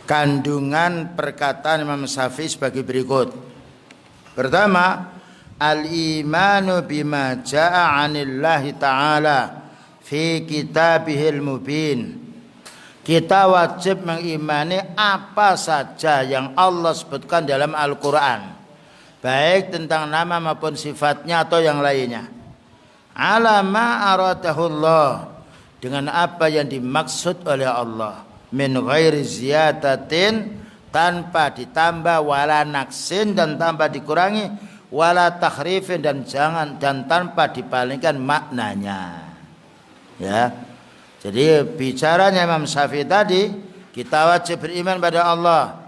kandungan perkataan Imam Syafi'i sebagai berikut. Pertama, al-imanu bima jaa 'anillahi ta'ala fi kitabihil mubin. Kita wajib mengimani apa saja yang Allah sebutkan dalam Al-Quran, baik tentang nama maupun sifatnya atau yang lainnya. Ala ma aradahullah, dengan apa yang dimaksud oleh Allah, min ghairi ziyadatin, tanpa ditambah, wala naksin, dan tanpa dikurangi, wala takhrifin, dan tanpa dipalingkan maknanya. Ya. Jadi bicaranya Imam Syafi'i tadi, kita wajib beriman pada Allah,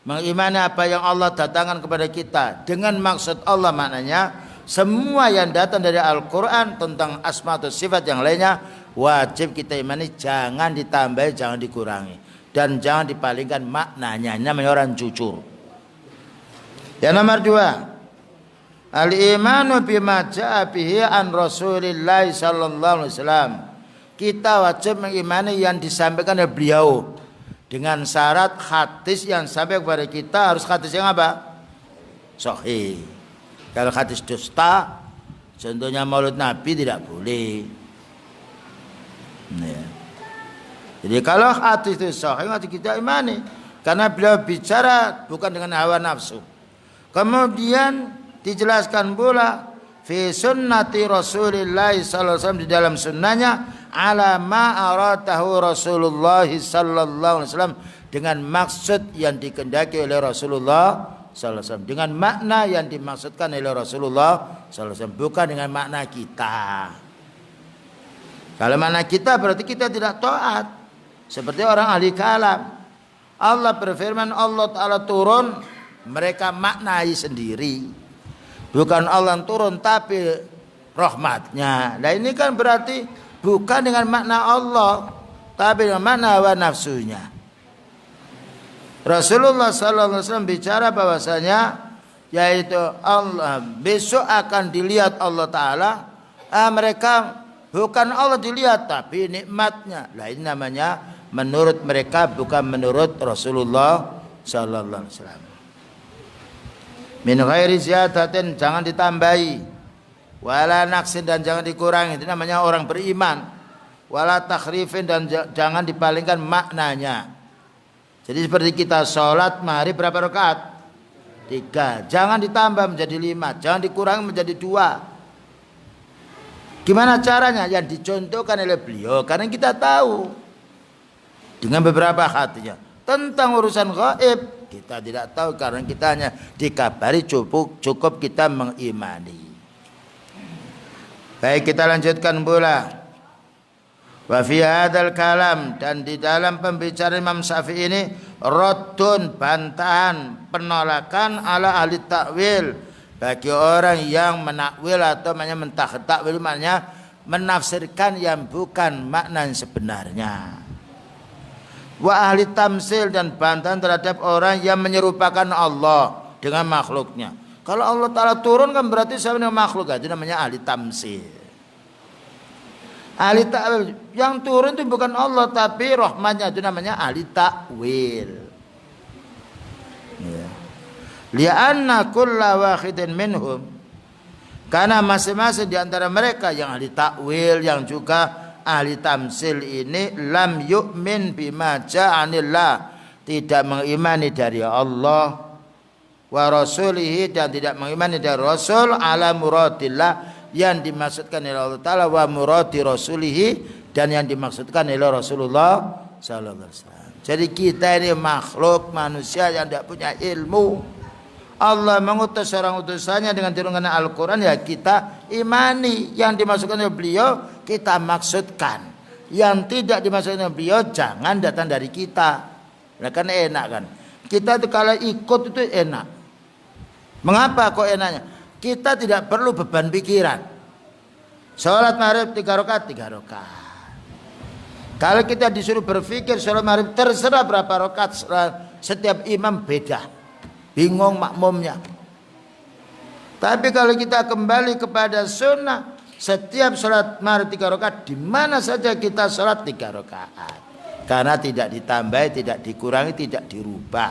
mengimani apa yang Allah datangkan kepada kita dengan maksud Allah, maknanya semua yang datang dari Al-Quran tentang asma atau sifat yang lainnya wajib kita imani, jangan ditambahi, jangan dikurangi, dan jangan dipalingkan maknanya. Ini namanya orang jujur. Yang nomor dua, al-imanu bima ja'a bihi an Rasulillah sallallahu alaihi wasallam. Kita wajib mengimani yang disampaikan oleh beliau, dengan syarat hadis yang sampai kepada kita harus hadis yang apa? Sahih. Kalau hadis dusta, contohnya Maulid Nabi, tidak boleh. Ya. Jadi kalau hadis itu sahih, harus kita imani, karena beliau bicara bukan dengan hawa nafsu. Kemudian dijelaskan pula fi sunnati Rasulillah sallallahu alaihi wasallam, di dalam sunnahnya, ala ma aratahu Rasulullah sallallahu alaihi wasallam, dengan maksud yang dikehendaki oleh Rasulullah sallallahu alaihi wasallam, dengan makna yang dimaksudkan oleh Rasulullah sallallahu alaihi wasallam, bukan dengan makna kita. Kalau makna kita berarti kita tidak taat, seperti orang ahli kalam. Allah berfirman, Allah Ta'ala turun, mereka maknai sendiri, bukan Allah turun tapi rahmatnya. Nah ini kan berarti bukan dengan makna Allah, tapi dengan makna hawa nafsunya. Rasulullah sallallahu alaihi wasallam bicara bahwasanya, yaitu Allah besok akan dilihat Allah Ta'ala. Mereka bukan Allah dilihat, tapi nikmatnya. Lah ini namanya menurut mereka, bukan menurut Rasulullah sallallahu alaihi wasallam. Min ghairi ziyadatin, jangan ditambahi, wala naksin, dan jangan dikurangi. Itu namanya orang beriman. Wala takhrifin, dan jangan dipalingkan maknanya. Jadi seperti kita sholat maghrib berapa rakaat? 3. Jangan ditambah menjadi 5, jangan dikurangi menjadi 2. Gimana caranya? Yang dicontohkan oleh beliau, karena kita tahu dengan beberapa hadisnya tentang urusan gaib kita tidak tahu, karena kita hanya dikabari, cukup kita mengimani. Baik, kita lanjutkan pula. Wa fi hadzal kalam, dan di dalam pembicaraan Imam Syafi'i ini, raddun, bantahan, penolakan ala ahli takwil, bagi orang yang menakwil atau mentakwil, maknanya menafsirkan yang bukan makna yang sebenarnya. Wa ahli tamsil, dan bantahan terhadap orang yang menyerupakan Allah dengan makhluknya. Kalau Allah Ta'ala turun kan berarti sama dengan makhluk, itu namanya ahli tamsil. Ahli ta'wil, yang turun itu bukan Allah tapi rahmatnya, itu namanya ahli ta'wil. Ya. Li'anna kulla wahidin minhum, karena masing-masing di antara mereka, yang ahli ta'wil yang juga ahli tamsil ini, lam yu'min bima ja'anillah, tidak mengimani dari Allah, wa rasulihi, dan tidak mengimani dari Rasul, ala muradillah, yang dimaksudkan oleh Allah Ta'ala, wa muradi rasulihi, dan yang dimaksudkan oleh Rasulullah sallallahu alaihi wasallam. Jadi kita ini makhluk manusia yang tidak punya ilmu. Allah mengutus seorang utusannya dengan turunkan Al-Quran, ya kita imani. Yang dimaksudkan oleh beliau kita maksudkan, yang tidak dimaksudkan oleh beliau jangan datang dari kita. Nah, kan enak kan, kita itu kalau ikut itu enak. Mengapa kok enaknya? Kita tidak perlu beban pikiran. Sholat maghrib 3 rakaat, 3 rakaat. Kalau kita disuruh berpikir sholat maghrib terserah berapa rakaat, setiap imam beda, bingung makmumnya. Tapi kalau kita kembali kepada sunnah, setiap sholat maghrib 3 rakaat, di mana saja kita sholat 3 rakaat. karena tidak ditambah, tidak dikurangi, tidak dirubah.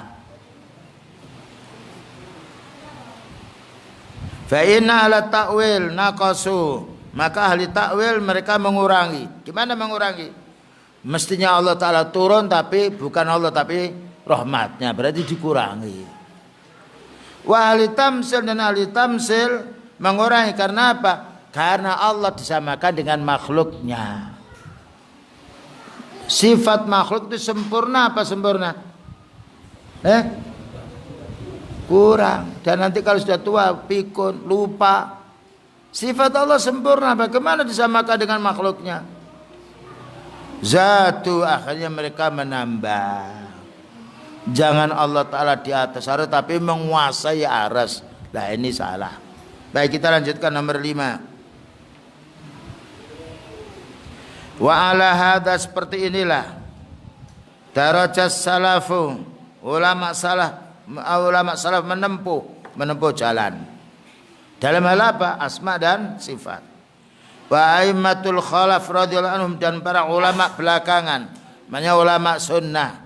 Fa inna ala ta'wil naqasu, maka ahli takwil mereka mengurangi. Gimana mengurangi? Mestinya Allah Ta'ala turun, tapi bukan Allah, tapi rahmatnya, berarti dikurangi. Wa ahli tamsil, dan ahli tamsil mengurangi karena apa? Karena Allah disamakan dengan makhluknya. Sifat makhluk itu sempurna apa sempurna? Kurang. Dan nanti kalau sudah tua, pikun, lupa. Sifat Allah sempurna, bagaimana disamakan dengan makhluknya? Zatu, akhirnya mereka menambah. Jangan Allah Ta'ala di atas aras, tapi menguasai aras. Nah, ini salah. Baik, kita lanjutkan nomor 5. Wa ala hadha, seperti inilah darajat salafu, ulama salaf menempuh jalan dalam hal apa? Asma dan sifat. Wa aimatul khalaf radhiyallahu anhum, dan para ulama belakangan, namanya ulama sunnah.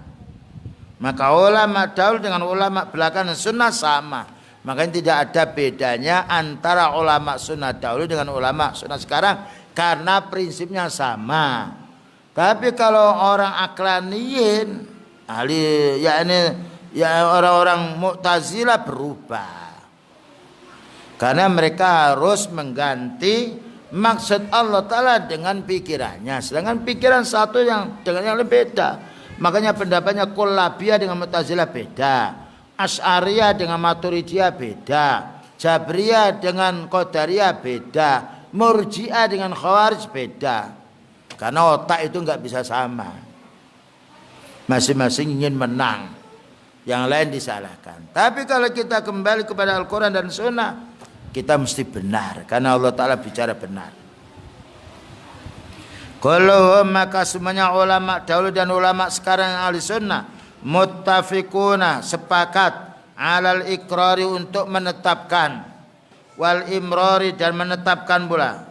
Maka ulama dahulu dengan ulama belakangan sunnah sama. Makanya tidak ada bedanya antara ulama sunnah dahulu dengan ulama sunnah sekarang, karena prinsipnya sama. Tapi kalau orang aklaniyin, ahli orang-orang Mu'tazilah berubah. Karena mereka harus mengganti maksud Allah Ta'ala dengan pikirannya. Sedangkan pikiran satu yang dengan yang lebih beda. Makanya pendapatnya Kullabiyah dengan Mu'tazilah beda, Asy'ariyah dengan Maturidiyah beda, Jabriyah dengan Qadariyah beda, Murji'ah dengan Khawarij beda. Karena otak itu enggak bisa sama. Masing-masing ingin menang, yang lain disalahkan. Tapi kalau kita kembali kepada Al-Quran dan Sunnah, kita mesti benar, karena Allah Ta'ala bicara benar. Kulluhum, maka semuanya ulama dahulu dan ulama sekarang yang ahli sunnah, muttafiquna, sepakat, alal ikrari, untuk menetapkan, wal imrari, dan menetapkan pula,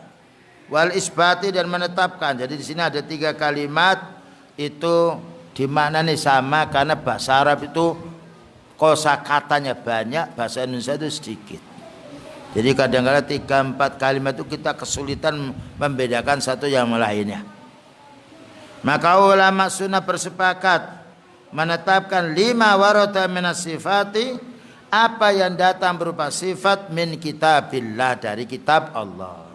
wal isbati, dan menetapkan. Jadi di sini ada 3 kalimat itu dimaknani sama, karena bahasa Arab itu kosakatanya banyak, bahasa Indonesia itu sedikit. Jadi kadang-kadang 3-4 kalimat itu kita kesulitan membedakan satu yang lainnya. Maka ulama sunnah bersepakat menetapkan 5 warada minas sifati, apa yang datang berupa sifat, min kitabillah, dari kitab Allah,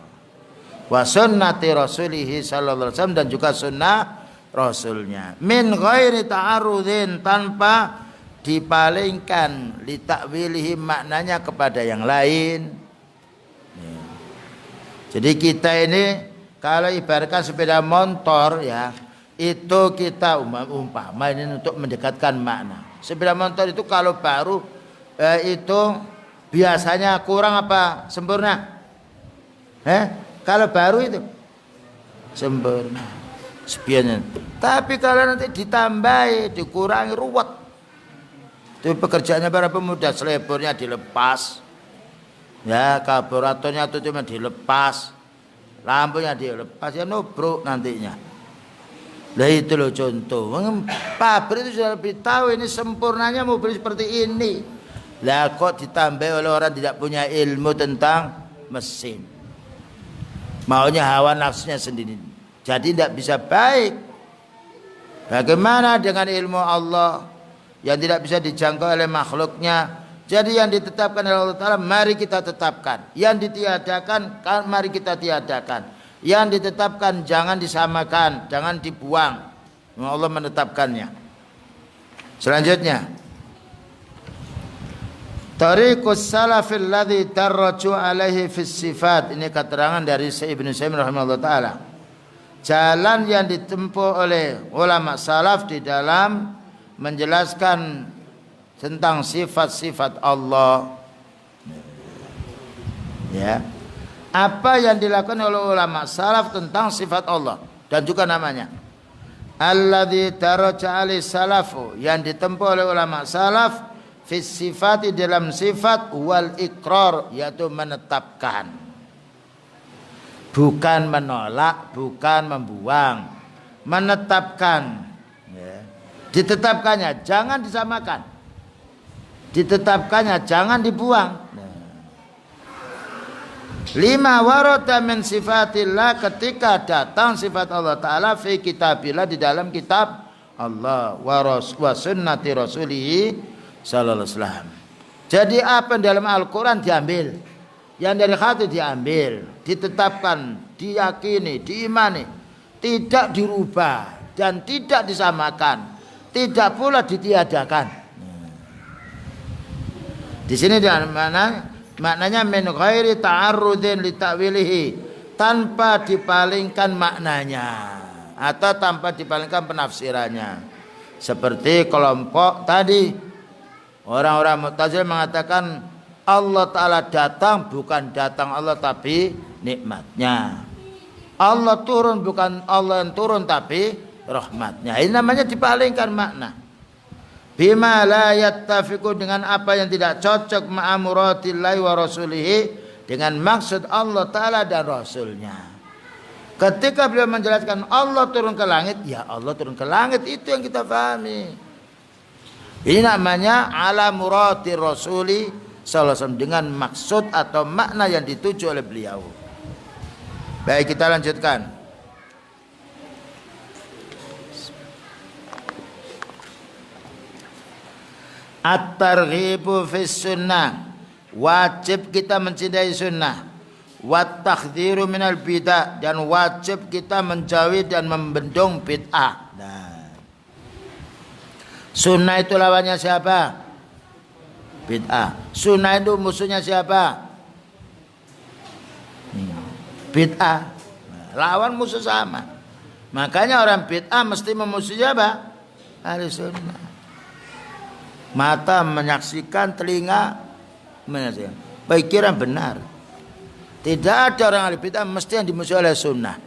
wa sunnati rasulihi sallallahu alaihi wasallam, dan juga sunnah rasulnya, min ghairi ta'arudin, tanpa dipalingkan, li ta'wilihi, maknanya kepada yang lain. Jadi kita ini kalau ibaratkan sepeda motor ya, itu kita umpama ini untuk mendekatkan makna. Sepeda motor itu kalau baru itu biasanya kurang apa sempurna? Kalau baru itu sempurna sepiannya. Tapi kalau nanti ditambahi, dikurangi, ruwet. Itu pekerjaannya para pemuda, selebornya dilepas. Ya, karburatornya itu cuma dilepas, lampunya dilepas, ya nubruk nantinya. Nah itu loh contoh. Pabrik itu sudah lebih tahu ini sempurnanya mobil seperti ini. Lah kok ditambah oleh orang tidak punya ilmu tentang mesin, maunya hawa nafsunya sendiri, jadi tidak bisa baik. Bagaimana dengan ilmu Allah yang tidak bisa dijangkau oleh makhluknya? Jadi yang ditetapkan oleh Allah Ta'ala, mari kita tetapkan. Yang ditiadakan, mari kita tiadakan. Yang ditetapkan jangan disamakan, jangan dibuang. Allah menetapkannya. Selanjutnya, tariqus salafil ladzi tarraju alaihi fis sifat. Ini keterangan dari Ibnu Utsaimin rahimahullah taala. Jalan yang ditempuh oleh ulama salaf di dalam menjelaskan tentang sifat-sifat Allah. Ya. Apa yang dilakukan oleh ulama salaf tentang sifat Allah dan juga namanya. Alladzi taraja alaihi salafu, yang ditempuh oleh ulama salaf fi sifati, dalam sifat, wal iqrar, yaitu menetapkan. Bukan menolak, bukan membuang, menetapkan. Ditetapkannya, jangan disamakan. Ditetapkannya, jangan dibuang. Lima warada min sifatillah, ketika datang sifat Allah Ta'ala fi kitabillah, di dalam kitab Allah, wa sunnati rasulih sallallahu alaihi wasallam. Jadi apa yang dalam Al-Quran diambil, yang dari hati diambil, ditetapkan, diyakini, diimani, tidak dirubah dan tidak disamakan, tidak pula ditiadakan. Di sini maknanya min ghairi ta'arrudin li ta'wilihi, tanpa dipalingkan maknanya atau tanpa dipalingkan penafsirannya. Seperti kelompok tadi, orang-orang Mu'tazilah mengatakan Allah Ta'ala datang, bukan datang Allah tapi nikmatnya. Allah turun, bukan Allah yang turun tapi rahmatnya. Ini namanya dipalingkan makna. Bima la yattafiqu, dengan apa yang tidak cocok ma'amuratillahi wa rasulihi, dengan maksud Allah Ta'ala dan Rasulnya. Ketika beliau menjelaskan Allah turun ke langit, ya Allah turun ke langit, itu yang kita pahami. Ini namanya ala murati rasuli sallallahu alaihi wasallam, dengan maksud atau makna yang dituju oleh beliau. Baik, kita lanjutkan. At-targhibu fis sunnah, wajib kita mencintai sunnah. Wat takhdhiru minal bid'ah, dan wajib kita menjauhi dan membendung bid'ah. Nah, sunnah itu lawannya siapa? Bid'ah. Sunnah itu musuhnya siapa? Bid'ah. Nah, lawan musuh sama. Makanya orang bid'ah mesti memusuhi apa? Ahli sunnah. Mata menyaksikan, telinga menyaksikan, pikiran benar. Tidak ada orang ahli bid'ah mesti yang dimusuhi oleh sunnah.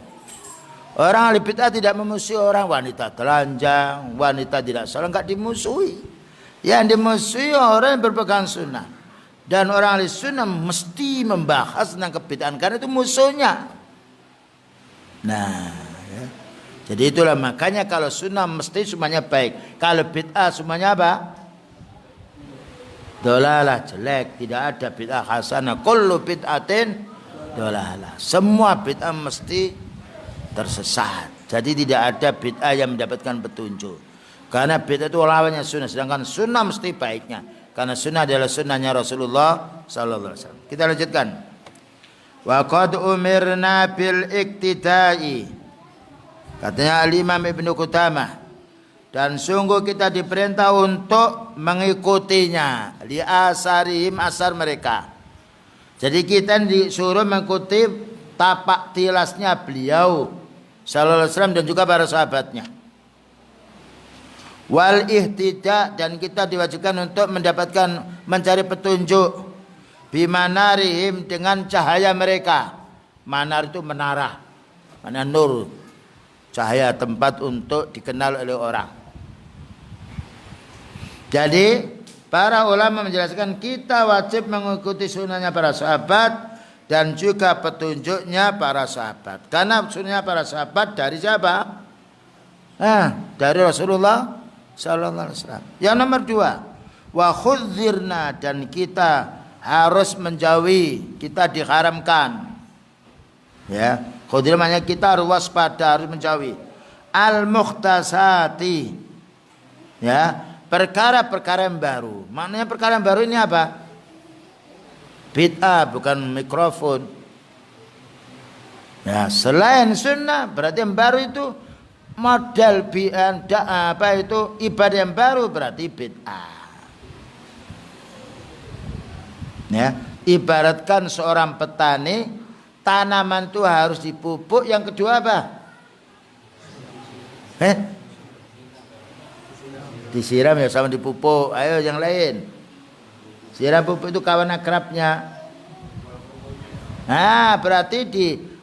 Orang ahli bid'ah tidak memusuhi orang wanita telanjang, wanita tidak salah, enggak dimusuhi. Yang dimusuhi orang yang berpegang sunnah. Dan orang ahli sunnah mesti membahas tentang kebid'ahan, karena itu musuhnya. Nah, ya. Jadi itulah makanya kalau sunnah mesti semuanya baik. Kalau bid'ah semuanya apa? Dolalah, jelek. Tidak ada bid'ah hasanah. Kullu bid'atin dolalah. Semua bid'ah mesti tersesat. Jadi tidak ada bid'ah yang mendapatkan petunjuk. Karena bid'ah itu lawannya sunnah. Sedangkan sunnah mesti baiknya. Karena sunnah adalah sunnahnya Rasulullah sallallahu alaihi wasallam. Kita lanjutkan. Wa qad umirna bil iktidai. Katanya Al-Imam Ibnu Qudamah. Dan sungguh kita diperintah untuk mengikutinya, li asarihim, asar mereka. Jadi kita disuruh mengikuti tapak tilasnya beliau sallallahu alaihi wasallam dan juga para sahabatnya. Wal ihtida, dan kita diwajibkan untuk mendapatkan, mencari petunjuk bimanarihim, dengan cahaya mereka. Manar itu menara, mana nur, cahaya, tempat untuk dikenal oleh orang. Jadi para ulama menjelaskan kita wajib mengikuti sunnahnya para sahabat dan juga petunjuknya para sahabat. Karena sunnahnya para sahabat dari siapa? Dari Rasulullah sallallahu alaihi wasallam. Yang nomor 2, wa khudzirna, dan kita harus menjauhi, kita diharamkan. Ya, khudzir maknanya kita harus waspada, harus menjauhi. Al mukhtasati, ya, perkara-perkara yang baru. Maknanya perkara yang baru ini apa? Bid'ah, bukan mikrofon. Ya, selain sunnah, berarti yang baru itu model apa itu ibadah yang baru, berarti bid'ah. Ya, ibaratkan seorang petani, tanaman itu harus dipupuk. Yang kedua apa? Disiram, ya sama dipupuk. Ayo yang lain. Siram, pupuk itu kawan akrabnya. Nah, berarti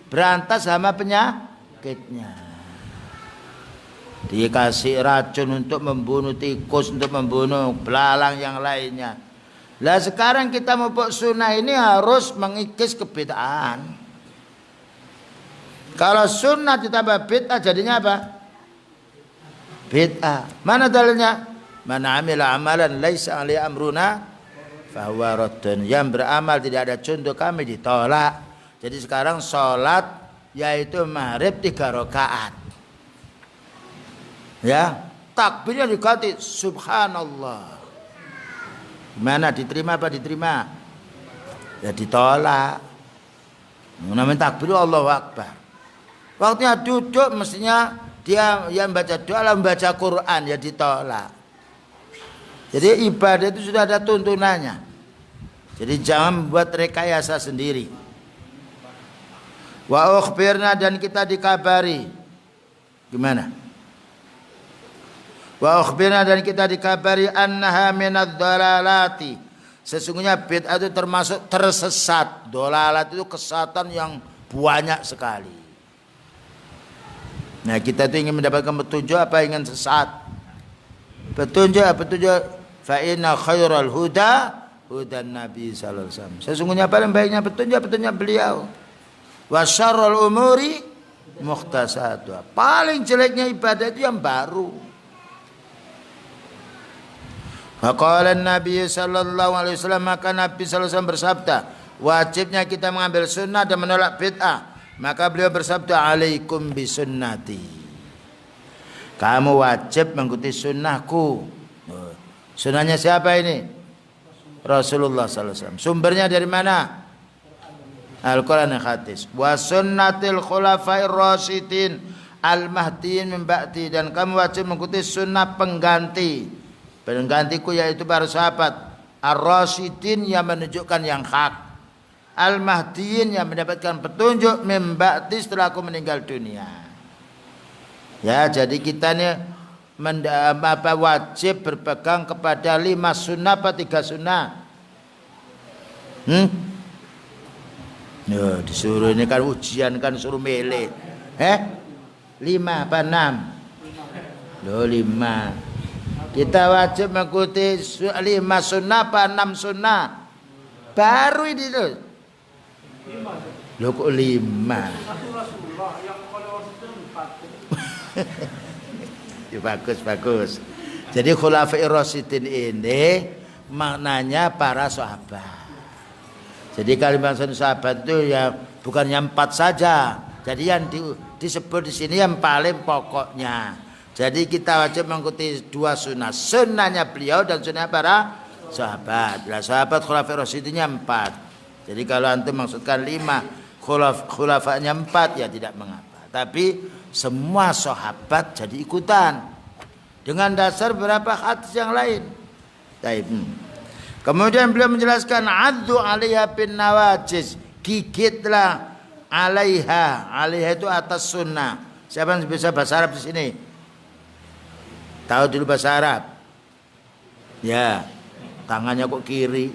berantas sama penyakitnya. Dikasih racun untuk membunuh tikus, untuk membunuh belalang yang lainnya. Lah sekarang kita pupuk sunnah ini harus mengikis kebid'ahan. Kalau sunnah ditambah bid'ah jadinya apa? bid'ah. Mana dalilnya? Man amila amalan laisa alaihi amruna fahuwa raddun. Yang beramal tidak ada contoh kami ditolak. Jadi sekarang sholat yaitu maghrib 3 rakaat. Ya, takbirnya diganti subhanallah. Gimana, diterima apa diterima? Ya ditolak. Namanya takbir Allahu Akbar. Waktunya duduk mestinya dia yang baca doa lah membaca Quran, ya ditolak. Jadi ibadah itu sudah ada tuntunannya. Jadi jangan buat rekayasa sendiri. Wa ukhbirna, dan kita dikabari. Gimana? Wa ukhbirna, dan kita dikabari annaha minadh dhalalati. Sesungguhnya bid'ah itu termasuk tersesat. Dhalalat itu kesesatan yang banyak sekali. Nah, kita itu ingin mendapatkan petunjuk apa ingin sesat? Petunjuk fa inna khairal huda hudan Nabi sallallahu alaihi wasallam. Sesungguhnya paling baiknya petunjuk beliau. Wa syarrul umuri mukhtasatuha. Paling jeleknya ibadah itu yang baru. Faqala Nabi sallallahu alaihi wasallam, maka Nabi sallallahu alaihi wasallam bersabda, wajibnya kita mengambil sunnah dan menolak bid'ah. Maka beliau bersabda, alaikum bisunnati. Kamu wajib mengikuti sunnahku. Sunnahnya siapa ini? Rasulullah sallallahu alaihi wasallam. Sumbernya dari mana? Al-Quran dan hadis. Wa sunnatil khulafair rasyidin al-mahdiyyin min ba'di, dan kamu wajib mengikuti sunnah pengganti. Penggantiku yaitu para sahabat ar-rasyidin yang menunjukkan yang hak, al-mahdiyyin yang mendapatkan petunjuk min ba'di setelah aku meninggal dunia. Ya, jadi kita ini wajib berpegang kepada 5 sunnah apa 3 sunnah? Ya, disuruh ini kan ujian kan suruh milih. 5 apa 6? Loh 5. Kita wajib mengikuti 5 sunnah apa 6 sunnah? Baru ini loh. Loh kok 5? Ya, bagus. Jadi khulafair rasyidin ini maknanya para sahabat. Jadi kalimat sahabat itu ya bukan yang 4 saja. Jadi yang disebut di sini yang paling pokoknya. Jadi kita wajib mengikuti 2 sunnah. Sunnahnya beliau dan sunnah para sahabat. Lah sahabat khulafair rasyidinnya 4. Jadi kalau antum maksudkan 5, khulafanya 4 ya tidak mengapa. Tapi semua sahabat jadi ikutan. Dengan dasar beberapa hadis yang lain. Baik. Kemudian beliau menjelaskan addu 'alaiha bin nawajiz, gigitlah 'alaiha. 'Alaiha itu atas sunnah. Siapa yang bisa bahasa Arab di sini? Tahu dulu bahasa Arab? Ya, tangannya kok kiri.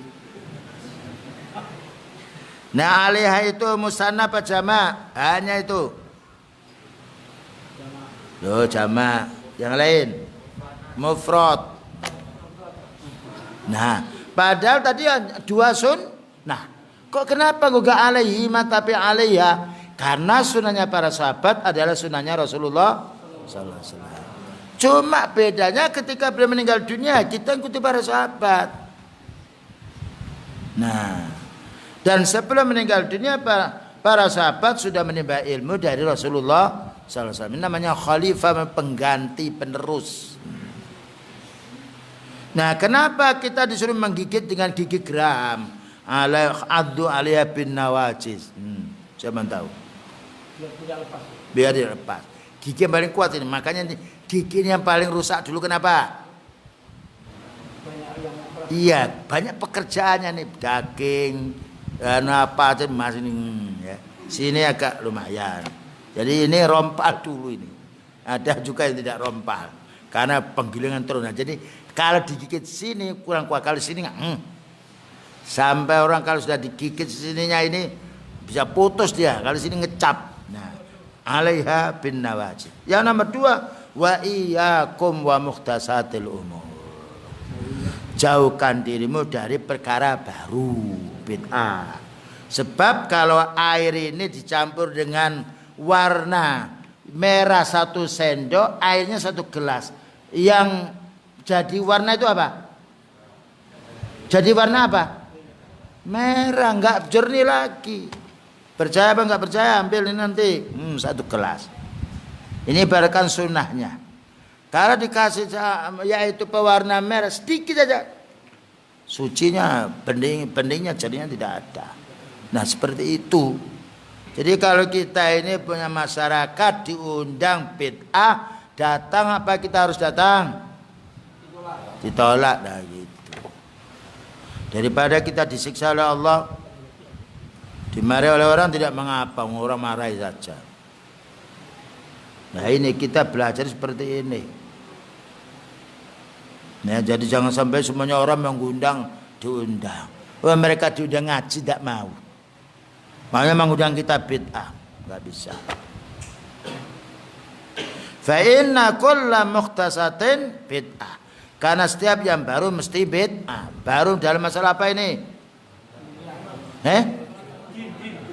Nah, 'alaiha itu musanna apa jama'? Hanya itu. Loh, jama'. Yang lain mufrad. Nah, padahal tadi 2 sunnah. Kok kenapa enggak alaihi tapi alaiha? Karena sunnahnya para sahabat adalah sunnahnya Rasulullah sallallahu alaihi wasallam. Cuma bedanya ketika beliau meninggal dunia kita ikuti para sahabat. Nah, dan sebelum meninggal dunia para sahabat sudah menimba ilmu dari Rasulullah sallallahu alaihi wasallam. Ini namanya khalifah, pengganti, penerus. Nah, kenapa kita disuruh menggigit dengan gigi geram? Addu 'alaiha bin nawajiz. Siapa tahu? Biar dia lepas. Gigi yang paling kuat ini. Makanya gigi yang paling rusak dulu kenapa? Iya, banyak pekerjaannya nih, daging, apa aja masih ya. Sini agak lumayan. Jadi ini rompal dulu ini. Ada juga yang tidak rompal karena penggilingan terus. Nah, jadi kalau digigit sini kurang kuat, kalau sini sampai orang kalau sudah digigit sininya ini bisa putus dia. Kalau sini ngecap. Nah, 'alaiha bin nawajib. Yang nomor 2, wa iyyakum wa muhdatsatil umur. Jauhkan dirimu dari perkara baru, bid'ah. Sebab kalau air ini dicampur dengan warna merah 1 sendok, airnya 1 gelas. yang jadi warna itu apa? Jadi warna apa? Merah, nggak jernih lagi. Percaya apa nggak percaya? Ambil ini nanti satu gelas. Ini ibaratkan sunnahnya. Kalau dikasih yaitu pewarna merah sedikit aja, sucinya beningnya jadinya tidak ada. Nah seperti itu. Jadi kalau kita ini punya masyarakat diundang bid'ah, datang apa kita harus datang? Ditolak dah gitu. Daripada kita disiksa oleh Allah, dimarahi oleh orang tidak mengapa, orang marahi saja. Nah ini kita belajar seperti ini. Nah jadi jangan sampai semuanya orang mengundang diundang. Wah mereka diundang ngaji tidak mau. Makanya mengundang kita bid'ah, nggak bisa. Fa inna kulla mukhtasatin bid'ah. Karena setiap yang baru mesti bid'ah. Baru dalam masalah apa ini?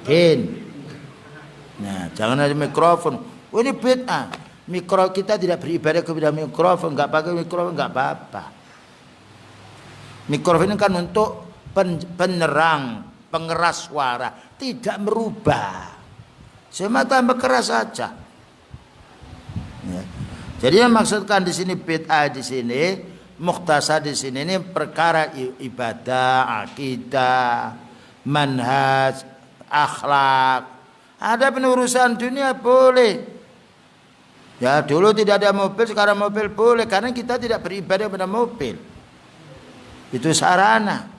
Din. Nah, jangan ada mikrofon. Oh, ini bid'ah. Mikro kita tidak beribadah kepada mikrofon, nggak pakai mikrofon nggak apa-apa. Mikrofon ini kan untuk penerang, pengeras suara, tidak merubah. Cuma tambah keras saja. Ya. Jadi yang maksudkan di sini bid'ah di sini, mukhtasar di sini ini perkara ibadah, akidah, manhaj, akhlak. Ada penurusan dunia boleh. Ya dulu tidak ada mobil, sekarang mobil boleh karena kita tidak beribadah pada mobil. Itu sarana.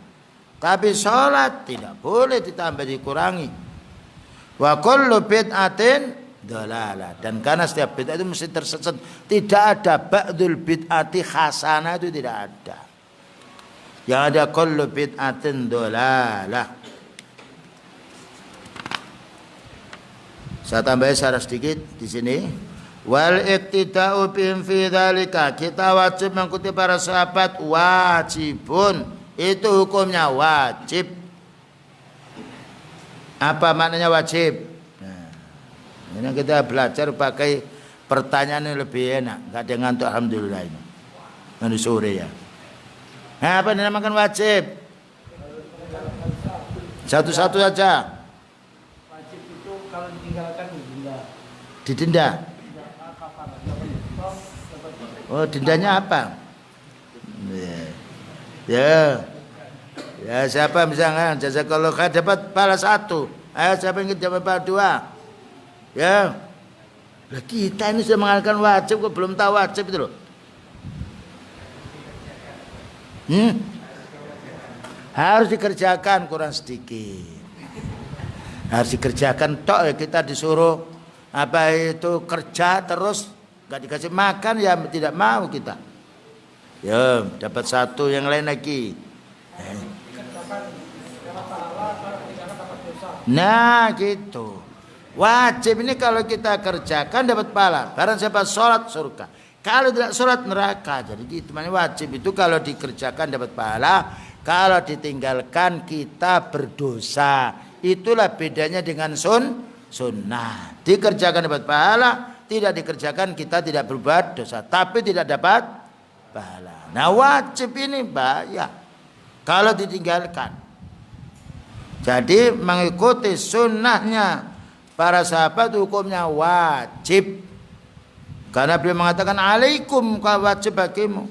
Tapi sholat tidak boleh ditambah dikurangi. Wa kullu bid'atin dalalah. Dan karena setiap bid'ah itu mesti tersesat. Tidak ada ba'dul bid'ati hasanah, itu tidak ada. Yang ada kullu bid'atin dalalah. Saya tambah syarat sedikit di sini. Wal iqtida'u bihim fi dzalika. Kita wajib mengikuti para sahabat, wajibun. Itu hukumnya wajib. Apa maknanya wajib? Nah, ini kita belajar pakai pertanyaan yang lebih enak. Enggak ada ngantuk alhamdulillah ini. Nanti sore ya. Nah, apa yang dinamakan wajib? Satu-satu saja. Wajib itu kalau ditinggalkan didenda. Didenda. Oh, dendanya apa? Ya siapa misalnya jazakallahu khair dapat pahala 1. Ayo siapa yang dapat pahala 2? Ya. Lah kita ini sudah mengatakan wajib kok belum tahu wajib itu loh. Harus dikerjakan kurang sedikit. Harus dikerjakan tok ya, kita disuruh apa itu kerja terus enggak dikasih makan ya tidak mau kita. Ya, dapat 1 yang lain lagi. Nah, gitu. Wajib ini kalau kita kerjakan dapat pahala. Barang siapa sholat surga. Kalau tidak sholat neraka. Jadi gitu. Wajib itu kalau dikerjakan dapat pahala. Kalau ditinggalkan kita berdosa. Itulah bedanya dengan sunnah. Dikerjakan dapat pahala. Tidak dikerjakan kita tidak berbuat dosa. Tapi tidak dapat pahala. Nah wajib ini bahaya kalau ditinggalkan. Jadi mengikuti sunnahnya para sahabat hukumnya wajib. Karena beliau mengatakan alaikum, wajib bagimu.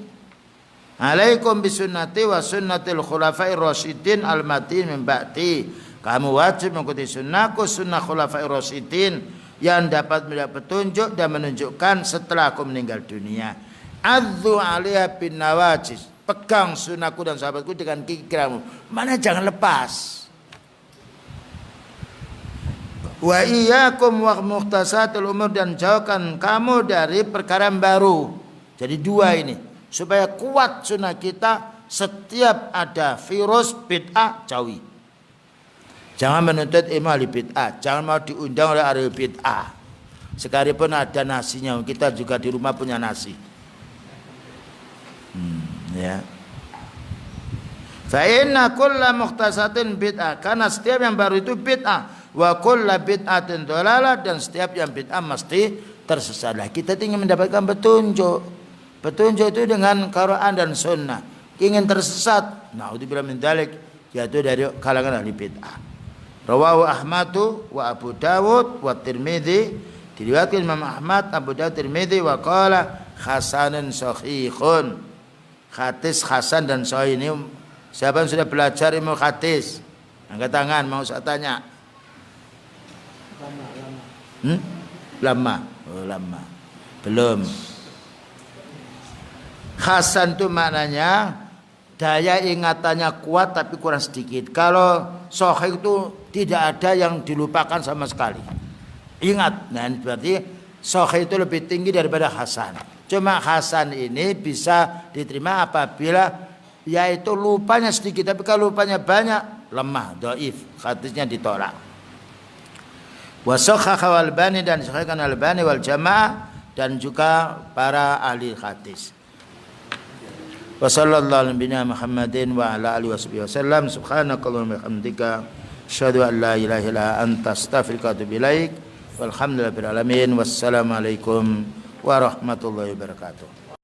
Alaikum bisunnati wa sunnatil khulafa'ir rasyidin al-matin min ba'di. Kamu wajib mengikuti sunnahku, sunnah khulafa'ir rasyidin yang dapat melihat petunjuk dan menunjukkan setelah aku meninggal dunia. Adzu 'alaiha bin nawajis. Pegang sunnahku dan sahabatku dengan gigi geramu. Mana jangan lepas. Wa iyyakum wa muhtasatul umur, dan jauhkan kamu dari perkara yang baru. Jadi 2 ini supaya kuat sunnah kita. Setiap ada virus bid'ah jauhi. Jangan menuntut ilmu ahli bid'ah. Jangan mau diundang oleh ahli bid'ah. Sekalipun ada nasinya, kita juga di rumah punya nasi. Ya. Fa inna kulla mukhtasatin bid'ah. Karena setiap yang baru itu bid'ah. Wa kulla bid'atin dhalalah, dan setiap yang bid'ah mesti tersesat. Kita ingin mendapatkan petunjuk. Petunjuk itu dengan Quran dan Sunnah. Ingin tersesat, naudzubillah min dzalik, yaitu dari kalangan ahli bid'ah. Rawahu Ahmadu wa Abu Dawud wa Tirmidzi, diriwayatkan Imam Ahmad, Abu Dawud, Tirmidzi wa qala hasanun sahihun. Hadis hasan dan sahih ini siapa yang sudah belajar ilmu hadis? Angkat tangan, mau saya tanya. Lama. Oh, lama. Belum. Hasan itu maknanya daya ingatannya kuat tapi kurang sedikit. Kalau sahih itu tidak ada yang dilupakan sama sekali. Ingat, nah berarti sahih itu lebih tinggi daripada hasan. Cuma hasan ini bisa diterima apabila yaitu lupanya sedikit, tapi kalau lupanya banyak lemah, dhaif, hadisnya ditolak. Wa sahhaha Al-Albani dan disahihkan Al-Albani wal jamaah dan juga para ahli hadis. Wa sallallahu alaihi Muhammadin wa ala alihi wasallam. Subhanakallahumma wa bihamdika asyhadu an la ilaha illa anta astaghfiruka wa atubu ilaik. Walhamdulillahirabbil alamin. Wassalamu alaikum warahmatullahi wabarakatuh.